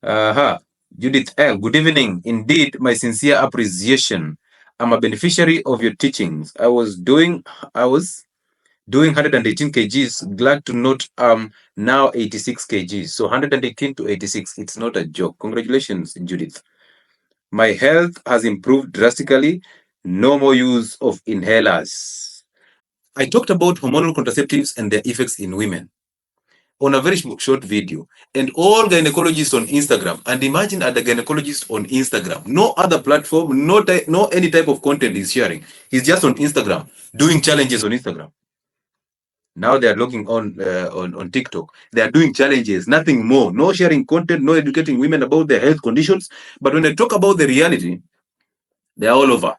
Aha. Judith L. Good evening. Indeed, my sincere appreciation. I'm a beneficiary of your teachings. I was doing 118 kgs. Glad to note now 86 kgs. So 118 to 86. It's not a joke. Congratulations, Judith. My health has improved drastically. No more use of inhalers. I talked about hormonal contraceptives and their effects in women on a very short video, and all gynecologists on Instagram. And imagine at the gynecologist on Instagram, no other platform, no any type of content he's sharing. He's just on Instagram doing challenges on Instagram. Now they are logging on TikTok. They are doing challenges, nothing more. No sharing content, no educating women about their health conditions. But when they talk about the reality, they are all over.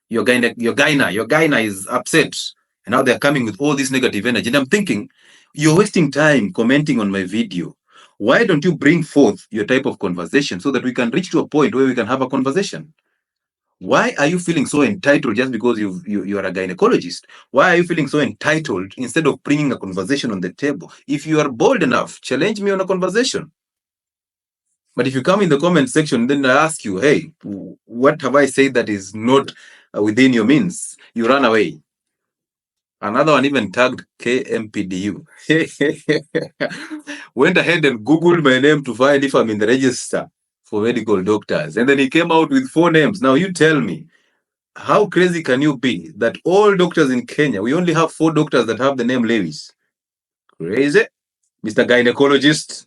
Your gyna is upset. And now they're coming with all this negative energy. And I'm thinking, you're wasting time commenting on my video. Why don't you bring forth your type of conversation so that we can reach to a point where we can have a conversation? Why are you feeling so entitled just because you are a gynecologist? Why are you feeling so entitled instead of bringing a conversation on the table? If you are bold enough, challenge me on a conversation. But if you come in the comment section, then I ask you, hey, what have I said that is not within your means? You run away. Another one even tagged KMPDU. Went ahead and Googled my name to find if I'm in the register for medical doctors. And then he came out with 4 names. Now you tell me, how crazy can you be that all doctors in Kenya, we only have 4 doctors that have the name Lewis? Crazy. Mr. Gynecologist,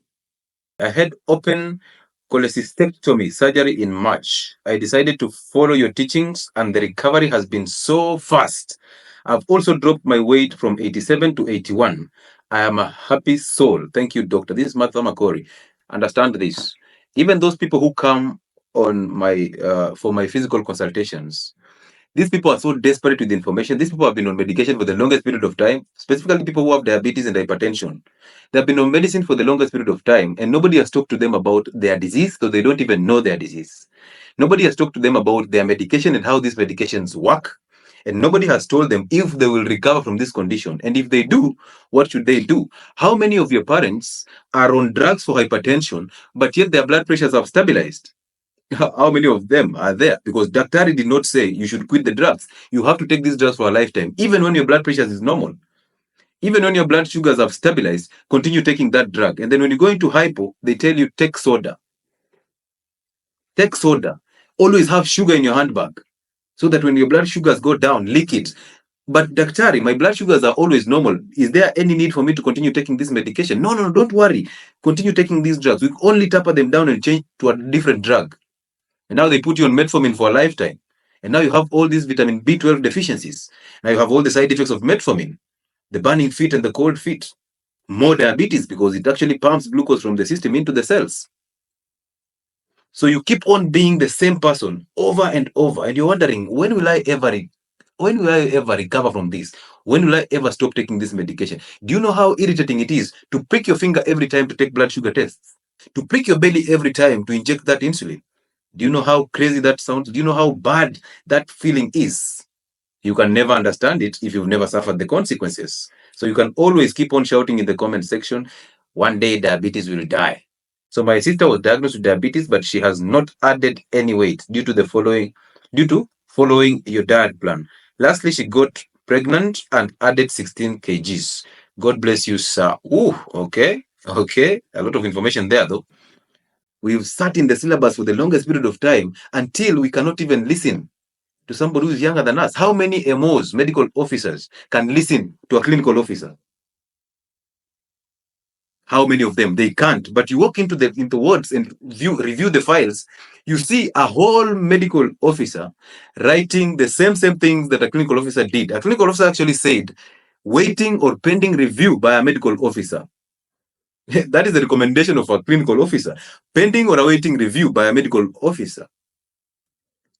I had open cholecystectomy surgery in March. I decided to follow your teachings and the recovery has been so fast. I've also dropped my weight from 87 to 81. I am a happy soul. Thank you, doctor. This is Martha Makori. Understand this. Even those people who come on my for my physical consultations, these people are so desperate with information. These people have been on medication for the longest period of time, specifically people who have diabetes and hypertension. They have been on medicine for the longest period of time, and nobody has talked to them about their disease, so they don't even know their disease. Nobody has talked to them about their medication and how these medications work. And nobody has told them if they will recover from this condition. And if they do, what should they do? How many of your parents are on drugs for hypertension, but yet their blood pressures have stabilized? How many of them are there? Because Daktari did not say you should quit the drugs. You have to take these drugs for a lifetime, even when your blood pressure is normal. Even when your blood sugars have stabilized, continue taking that drug. And then when you go into hypo, they tell you take soda. Take soda. Always have sugar in your handbag so that when your blood sugars go down, leak it. But Daktari, my blood sugars are always normal. Is there any need for me to continue taking this medication? No, no, don't worry. Continue taking these drugs. We only taper them down and change to a different drug. And now they put you on metformin for a lifetime. And now you have all these vitamin B12 deficiencies. Now you have all the side effects of metformin, the burning feet and the cold feet. More diabetes because it actually pumps glucose from the system into the cells. So you keep on being the same person over and over. And you're wondering, when will I ever recover from this? When will I ever stop taking this medication? Do you know how irritating it is to prick your finger every time to take blood sugar tests? To prick your belly every time to inject that insulin? Do you know how crazy that sounds? Do you know how bad that feeling is? You can never understand it if you've never suffered the consequences. So you can always keep on shouting in the comment section, one day diabetes will die. So my sister was diagnosed with diabetes, but she has not added any weight due to following your diet plan. Lastly, she got pregnant and added 16 kgs. God bless you, sir. Ooh, okay. Okay. A lot of information there though. We've sat in the syllabus for the longest period of time until we cannot even listen to somebody who's younger than us. How many MOs, medical officers, can listen to a clinical officer? How many of them? They can't. But you walk into wards and review the files, you see a whole medical officer writing the same things that a clinical officer did. A clinical officer actually said, waiting or pending review by a medical officer. That is the recommendation of a clinical officer. Pending or awaiting review by a medical officer.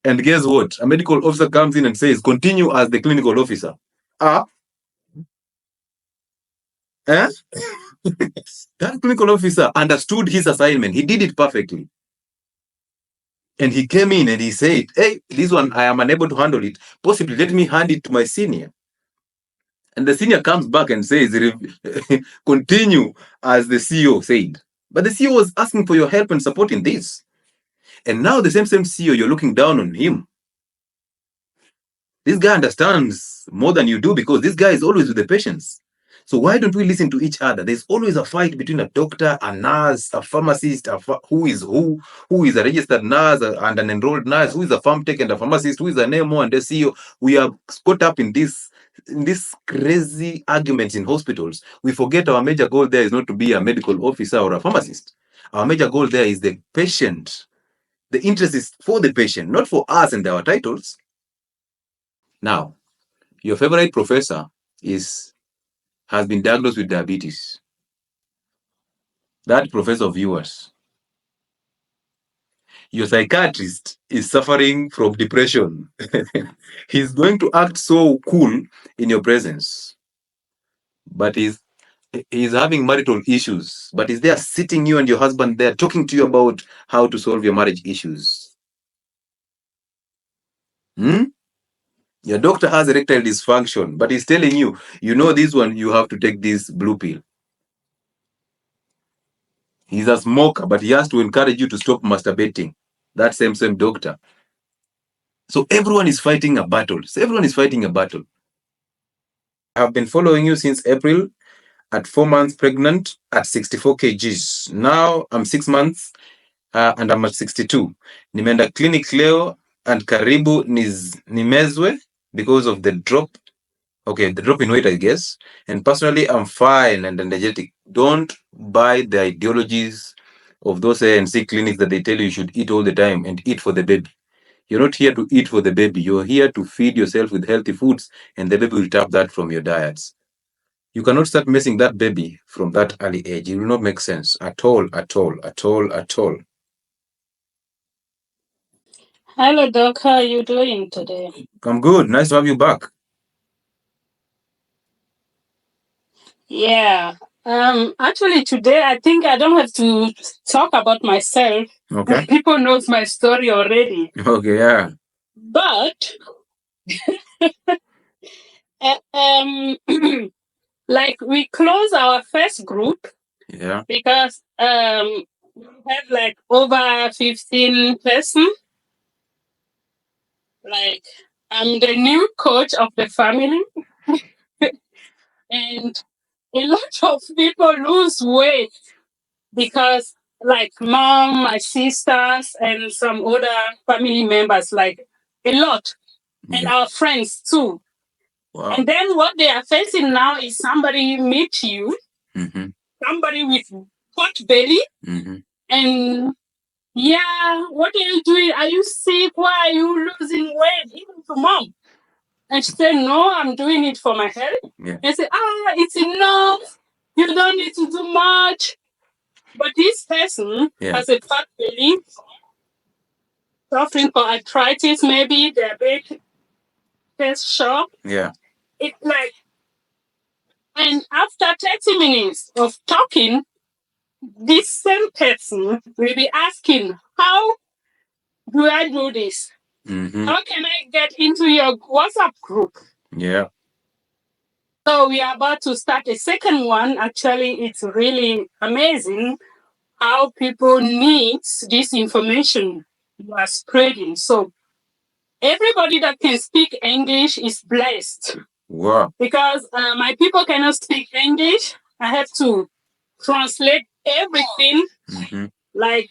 And guess what? A medical officer comes in and says, continue as the clinical officer. Eh? That clinical officer understood his assignment. He did it perfectly. And he came in and he said, hey, this one, I am unable to handle it. Possibly let me hand it to my senior. And the senior comes back and says, continue as the CEO said. But the CEO was asking for your help and support in this. And now the same CEO, you're looking down on him. This guy understands more than you do because this guy is always with the patients. So why don't we listen to each other? There's always a fight between a doctor, a nurse, a pharmacist, who is a registered nurse and an enrolled nurse, who is a farm tech and a pharmacist, who is an MO and a CEO. We are caught up in this crazy arguments in hospitals. We forget our major goal there is not to be a medical officer or a pharmacist. Our major goal there is the patient. The interest is for the patient, not for us and our titles. Now, your favorite professor has been diagnosed with diabetes. That professor of yours. Your psychiatrist is suffering from depression. He's going to act so cool in your presence, but he's having marital issues. But he's there sitting you and your husband there talking to you about how to solve your marriage issues. Your doctor has erectile dysfunction, but he's telling you, this one, you have to take this blue pill. He's a smoker, but he has to encourage you to stop masturbating. That same doctor. So everyone is fighting a battle. I have been following you since April at 4 months pregnant at 64 kgs. Now I'm 6 months and I'm at 62. Nimeenda clinic leo and karibu nimezwe because of the drop. Okay, the drop in weight, I guess. And personally, I'm fine and energetic. Don't buy the ideologies of those ANC clinics that they tell you should eat all the time and eat for the baby. You're not here to eat for the baby. You're here to feed yourself with healthy foods, and the baby will tap that from your diets. You cannot start messing that baby from that early age. It will not make sense at all. Hello, Doc. How are you doing today? I'm good. Nice to have you back. Yeah. Actually, today I think I don't have to talk about myself. Okay. People knows my story already. Okay, yeah. But like we close our first group. Yeah. Because we have like over 15 person. Like I'm the new coach of the family. And a lot of people lose weight because like mom, my sisters, and some other family members, like a lot, and our friends too. Wow. And then what they are facing now is somebody meet you, somebody with hot belly, and yeah, what are you doing? Are you sick? Why are you losing weight? Even to mom. And she said, no, I'm doing it for my health. Yeah. And I said, it's enough. You don't need to do much. But this person has a fat belly, suffering from arthritis, maybe diabetes, shock. Yeah. It's like, and after 30 minutes of talking, this same person will be asking, how do I do this? How can I get into your WhatsApp group? Yeah. So we are about to start a second one. Actually, it's really amazing how people need this information you are spreading. So everybody that can speak English is blessed. Wow. Because my people cannot speak English. I have to translate everything. Like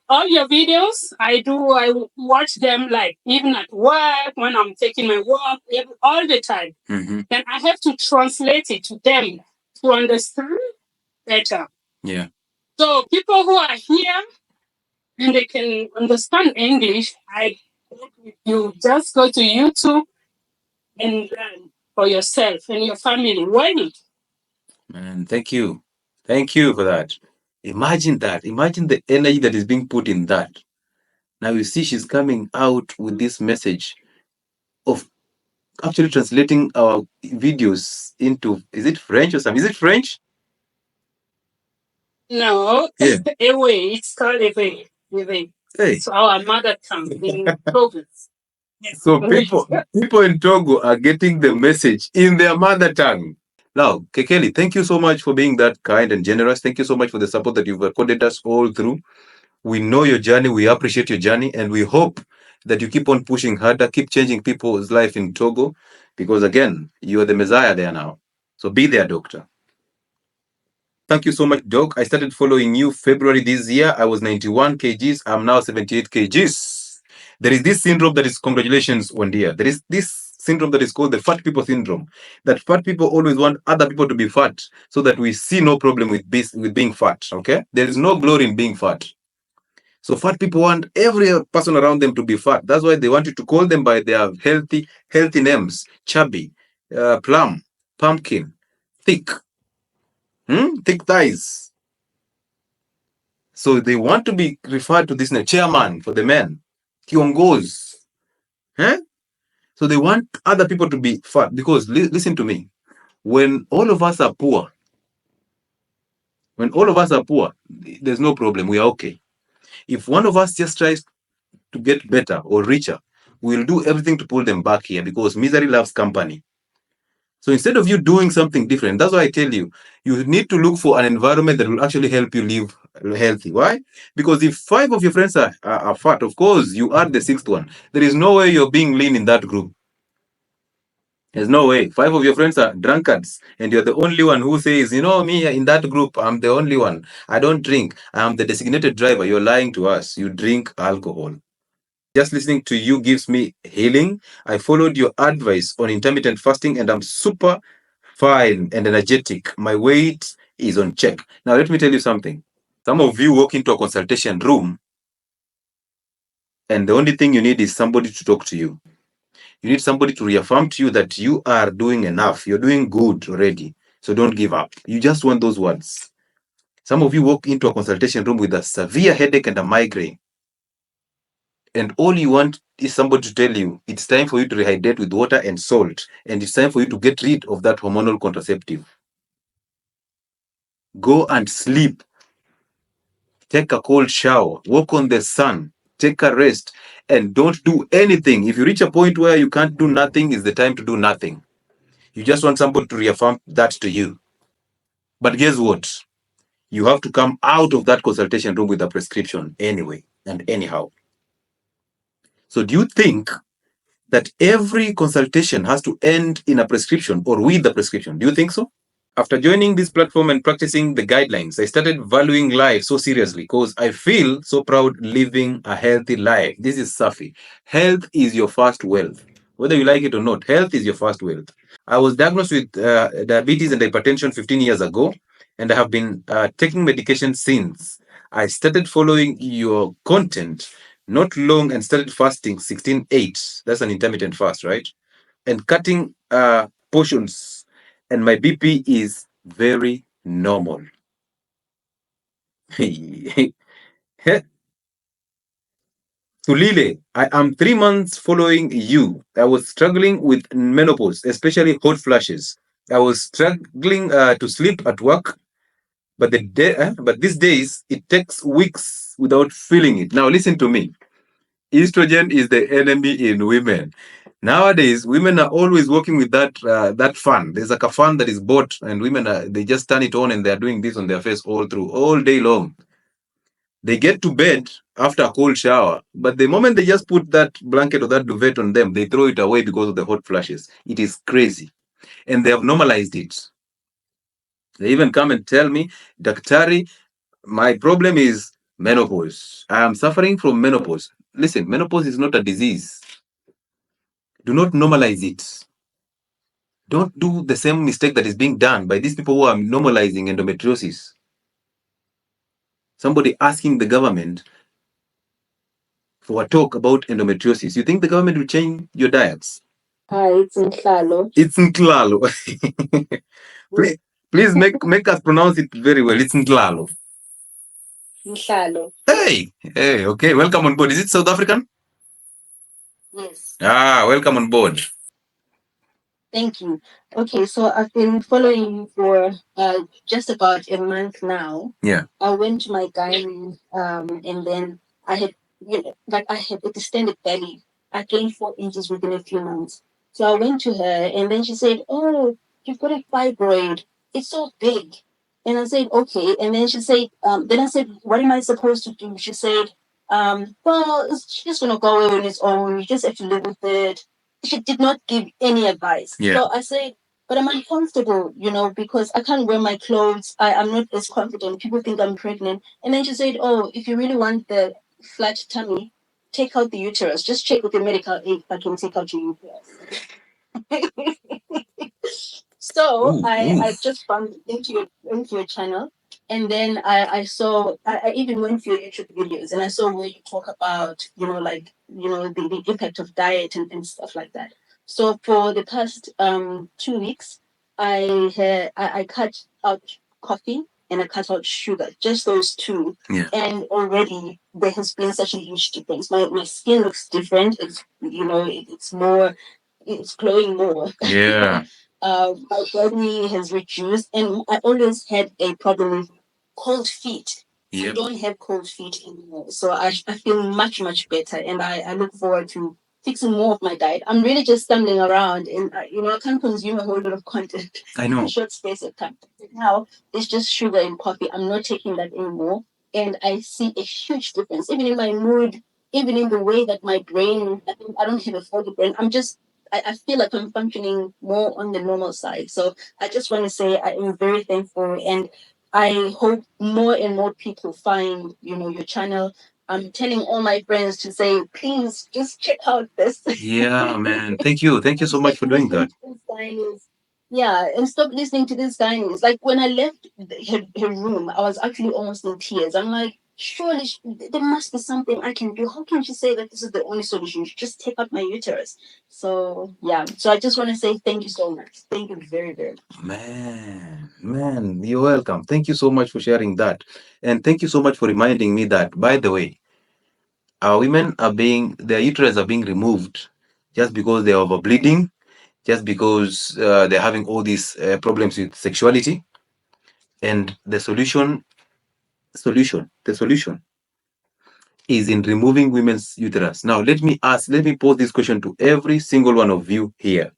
all your videos, I watch them like even at work, when I'm taking my walk, all the time. Then I have to translate it to them to understand better. Yeah. So people who are here and they can understand English, you just go to YouTube and learn for yourself and your family. Why not? Man, thank you. Thank you for that. Imagine that. Imagine the energy that is being put in that. Now you see she's coming out with this message of actually translating our videos into, is it French or something? Is it French? No. Yeah. Ewe. It's called Ewe. Ewe. Hey. It's our mother tongue in Togo. So people in Togo are getting the message in their mother tongue. Now, Kekeli, thank you so much for being that kind and generous. Thank you so much for the support that you've accorded us all through. We know your journey. We appreciate your journey. And we hope that you keep on pushing harder, keep changing people's life in Togo. Because again, you are the Messiah there now. So be there, doctor. Thank you so much, Doc. I started following you February this year. I was 91 kgs. I'm now 78 kgs. There is this syndrome that is, congratulations, one dear. There is this syndrome that is called the fat people syndrome. That fat people always want other people to be fat so that we see no problem with being fat. Okay? There is no glory in being fat. So fat people want every person around them to be fat. That's why they want you to call them by their healthy names: chubby, plum, pumpkin, thick, thick thighs. So they want to be referred to this name, chairman for the men, kiongoz. Eh? So they want other people to be fat because listen to me. When all of us are poor, there's no problem. We are okay. If one of us just tries to get better or richer, we'll do everything to pull them back here because misery loves company. So instead of you doing something different, that's why I tell you, you need to look for an environment that will actually help you live healthy. Why? Because if 5 of your friends are fat, of course, you are the 6th one. There is no way you're being lean in that group. There's no way. 5 of your friends are drunkards, and you're the only one who says, me in that group, I'm the only one. I don't drink. I'm the designated driver. You're lying to us. You drink alcohol. Just listening to you gives me healing. I followed your advice on intermittent fasting and I'm super fine and energetic. My weight is on check. Now, let me tell you something. Some of you walk into a consultation room and the only thing you need is somebody to talk to you. You need somebody to reaffirm to you that you are doing enough. You're doing good already. So don't give up. You just want those words. Some of you walk into a consultation room with a severe headache and a migraine. And all you want is somebody to tell you it's time for you to rehydrate with water and salt. And it's time for you to get rid of that hormonal contraceptive. Go and sleep. Take a cold shower. Walk on the sun. Take a rest. And don't do anything. If you reach a point where you can't do nothing, it's the time to do nothing. You just want somebody to reaffirm that to you. But guess what? You have to come out of that consultation room with a prescription anyway and anyhow. So do you think that every consultation has to end in a prescription or with a prescription? Do you think so? After joining this platform and practicing the guidelines, I started valuing life so seriously because I feel so proud living a healthy life. This is Safi. Health is your first wealth. Whether you like it or not, health is your first wealth. I was diagnosed with diabetes and hypertension 15 years ago, and I have been taking medication since. I started following your content not long and started fasting 16/8. That's an intermittent fast, right? And cutting portions. And my BP is very normal. Tulile, I am 3 months following you. I was struggling with menopause, especially hot flashes. I was struggling to sleep at work, but these days it takes weeks without feeling it. Now listen to me. Estrogen is the enemy in women. Nowadays, women are always working with that fan. There's like a fan that is bought, and women they just turn it on and they're doing this on their face all day long. They get to bed after a cold shower, but the moment they just put that blanket or that duvet on them, they throw it away because of the hot flashes. It is crazy. And they have normalized it. They even come and tell me, Daktari, my problem is menopause. I am suffering from menopause. Listen, menopause is not a disease. Do not normalize it. Don't do the same mistake that is being done by these people who are normalizing endometriosis. Somebody asking the government for a talk about endometriosis. You think the government will change your diets? It's Nhlalo. It's Nklalo. please, please make us pronounce it very well. It's Nklalo. Nhlalo. Hey, okay. Welcome on board. Is it South African? Yes. Welcome on board. Thank you. Okay, so I've been following you for just about a month now. Yeah. I went to my gynae, and then I had, I had extended belly. I gained 4 inches within a few months. So I went to her, and then she said, "Oh, you've got a fibroid. It's so big. And I said, okay. And then she said, then I said, what am I supposed to do? She said, well, it's just going to go away on its own. You just have to live with it. She did not give any advice. Yeah. So I said, but I'm uncomfortable, because I can't wear my clothes. I'm not as confident. People think I'm pregnant. And then she said, oh, if you really want the flat tummy, take out the uterus. Just check with your medical aid if I can take out your uterus. So I just bumped into your channel, and then I saw I even went through your YouTube videos, and I saw where you talk about the impact of diet and stuff like that. So for the past 2 weeks, I cut out coffee and I cut out sugar, just those two. Yeah. And already there has been such a huge difference. My skin looks different. It's more, it's glowing more. Yeah. My body has reduced, and I always had a problem with cold feet. I Yep. don't have cold feet anymore, so I feel much much better, and I look forward to fixing more of my diet. I'm really just stumbling around, and I can't consume a whole lot of content I in know. a short space of time. Now it's just sugar and coffee. I'm not taking that anymore, and I see a huge difference, even in my mood, even in the way that my brain. I don't have a foggy brain. I feel like I'm functioning more on the normal side. So I just want to say I am very thankful, and I hope more and more people find your channel. I'm telling all my friends to say, please just check out this. Yeah, man. Thank you. Thank you so much for doing that. Yeah, and stop listening to this guy. It's like when I left her room, I was actually almost in tears. I'm like, surely there must be something I can do. How can she say that this is the only solution? Just take out my uterus. So yeah. So I just want to say thank you so much. Thank you very, very much. Man, you're welcome. Thank you so much for sharing that. And thank you so much for reminding me that, by the way, our women their uterus are being removed just because they're over bleeding, just because they're having all these problems with sexuality. And the solution is in removing women's uterus. Now, let me pose this question to every single one of you here.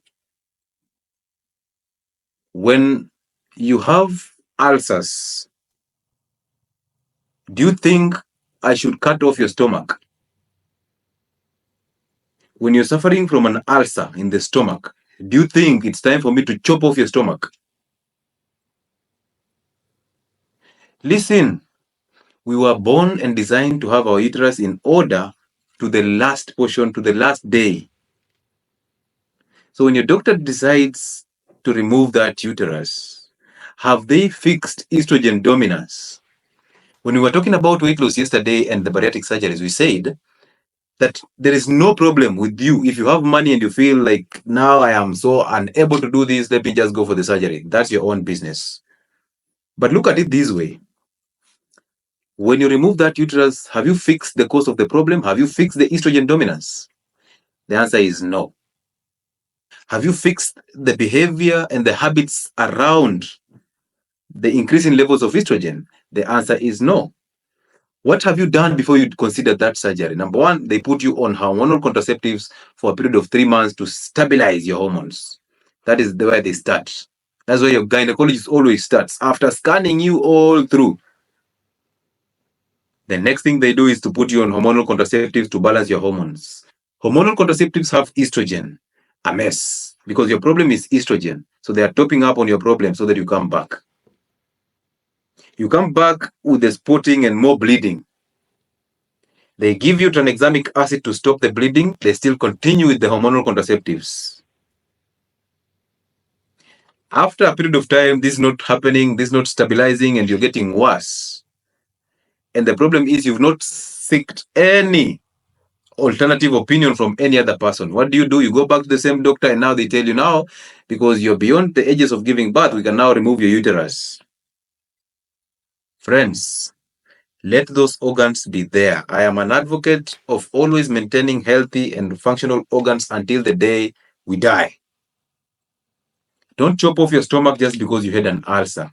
When you have ulcers, do you think I should cut off your stomach? When you're suffering from an ulcer in the stomach, do you think it's time for me to chop off your stomach? Listen, we were born and designed to have our uterus in order to the last portion, to the last day. So when your doctor decides to remove that uterus, have they fixed estrogen dominance? When we were talking about weight loss yesterday and the bariatric surgeries, we said that there is no problem with you. If you have money and you feel like, now I am so unable to do this, let me just go for the surgery. That's your own business. But look at it this way. When you remove that uterus, have you fixed the cause of the problem? Have you fixed the estrogen dominance? The answer is no. Have you fixed the behavior and the habits around the increasing levels of estrogen? The answer is no. What have you done before you consider that surgery? Number one, they put you on hormonal contraceptives for a period of 3 months to stabilize your hormones. That is the way they start. That's why your gynecologist always starts after scanning you all through. The next thing they do is to put you on hormonal contraceptives to balance your hormones. Hormonal contraceptives have estrogen, a mess, because your problem is estrogen. So they are topping up on your problem so that you come back. You come back with the spotting and more bleeding. They give you tranexamic acid to stop the bleeding. They still continue with the hormonal contraceptives. After a period of time, this is not happening, this is not stabilizing, and you're getting worse. And the problem is you've not sought any alternative opinion from any other person. What do? You go back to the same doctor, and now they tell you, now, because you're beyond the ages of giving birth, we can now remove your uterus. Friends, let those organs be there. I am an advocate of always maintaining healthy and functional organs until the day we die. Don't chop off your stomach just because you had an ulcer.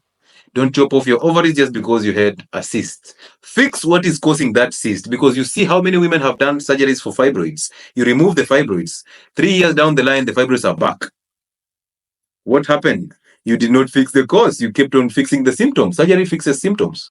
Don't chop off your ovaries just because you had a cyst. Fix what is causing that cyst, because you see how many women have done surgeries for fibroids. You remove the fibroids. 3 years down the line, the fibroids are back. What happened? You did not fix the cause. You kept on fixing the symptoms. Surgery fixes symptoms.